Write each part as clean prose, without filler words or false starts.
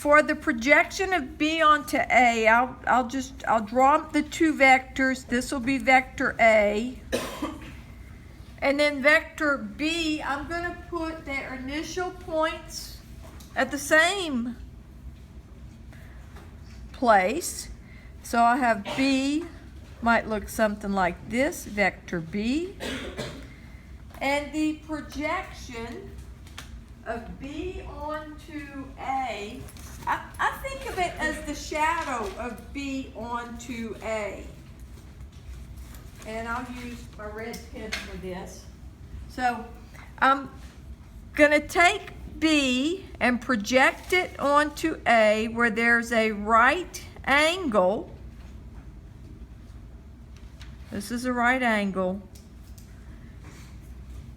for the projection of B onto A, I'll draw the two vectors. This will be vector A. And then vector B, I'm going to put their initial points at the same place. So I have B, might look something like this, vector B. And the projection of B onto A, I think of it as the shadow of B onto A. And I'll use my red pen for this. So I'm going to take B and project it onto A where there's a right angle. This is a right angle.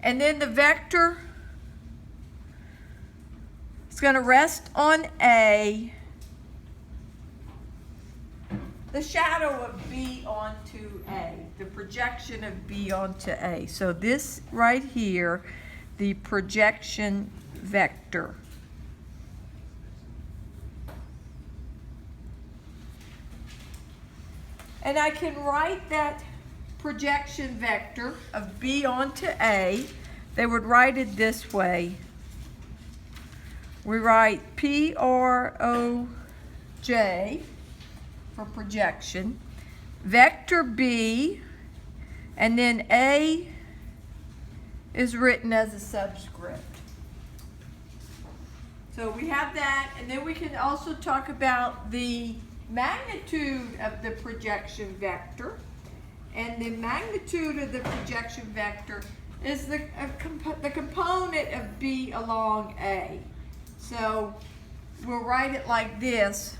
And then the vector is going to rest on A. The shadow of B onto A, the projection of B onto A. So this right here, the projection vector. And I can write that projection vector of B onto A. They would write it this way. We write PROJ for projection, vector B, and then A is written as a subscript. So we have that, and then we can also talk about the magnitude of the projection vector. And the magnitude of the projection vector is the component of B along A. So we'll write it like this.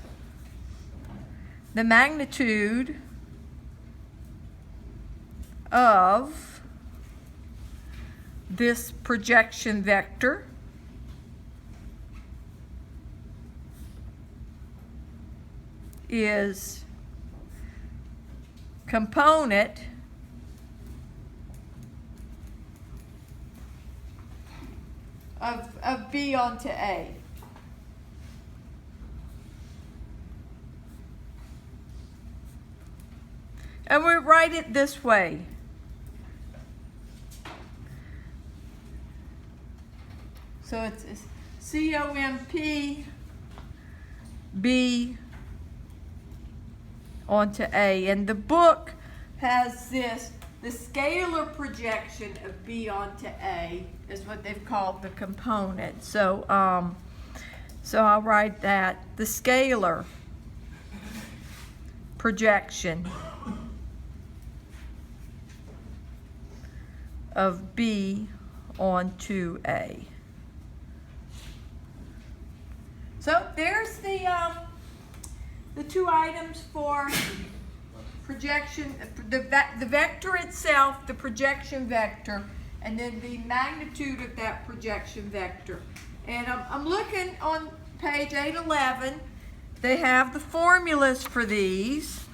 The magnitude of this projection vector is component of B onto A. And we write it this way. So it's COMP B onto A. And the book has this, the scalar projection of B onto A is what they've called the component. So, so I'll write that, the scalar projection of B onto A. So there's the two items for projection, the vector itself, the projection vector, and then the magnitude of that projection vector. And I'm looking on page 811. They have the formulas for these,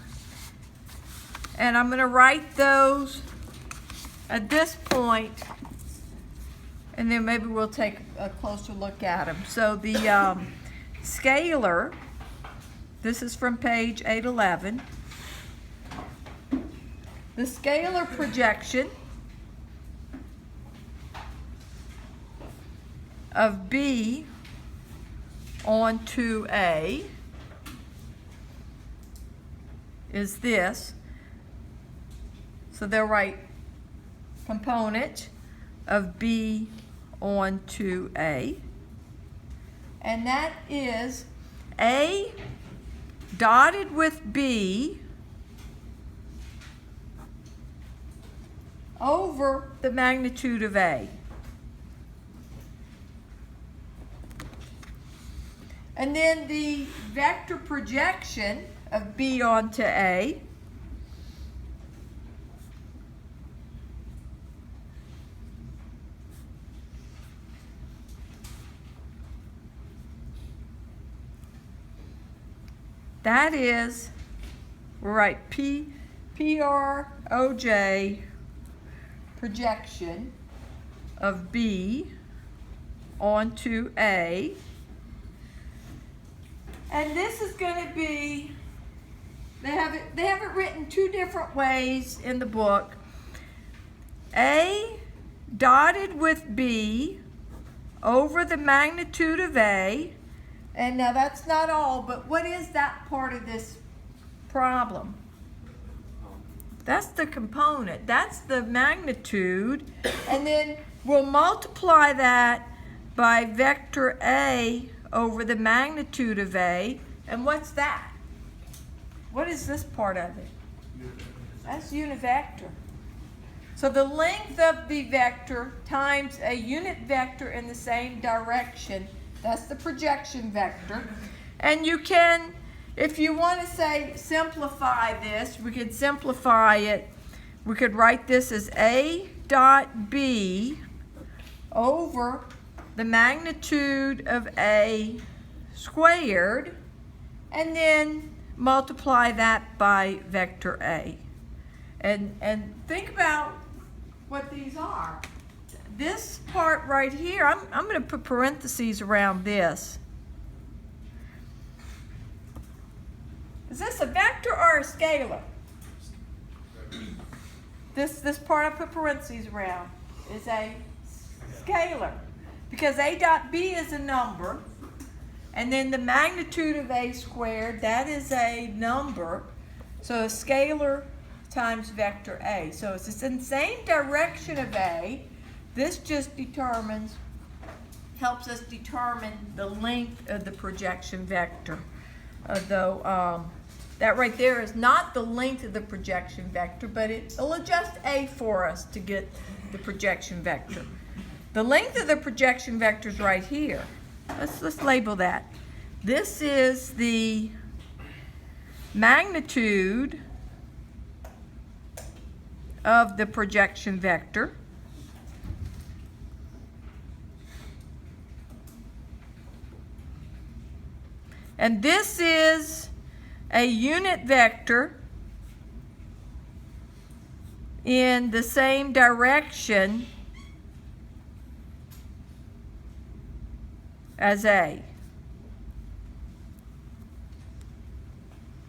and I'm going to write those at this point, and then maybe we'll take a closer look at them. So the scalar, this is from page 811. The scalar projection of B onto A is this. So they'll write component of B onto A. And that is A dotted with B over the magnitude of A. And then the vector projection of B onto A that is, we'll write PROJ projection of B onto A And this is going to be, they have it written two different ways in the book. A dotted with B over the magnitude of A. And now that's not all, but what is that part of this problem? That's the component. That's the magnitude. And then we'll multiply that by vector A over the magnitude of A. And what's that? What is this part of it? That's unit vector. So the length of the vector times a unit vector in the same direction. That's the projection vector. And you can, if you want to say simplify this, we could simplify it. We could write this as A dot B over the magnitude of A squared, and then multiply that by vector A. And think about what these are. This part right here, I'm going to put parentheses around this. Is this a vector or a scalar? This part I put parentheses around is a scalar, because A dot B is a number, and then the magnitude of A squared, that is a number. So a scalar times vector A. So it's in the same direction of A. This just helps us determine the length of the projection vector. Though that right there is not the length of the projection vector, but it'll adjust A for us to get the projection vector. The length of the projection vector is right here. Let's label that. This is the magnitude of the projection vector. And this is a unit vector in the same direction as A.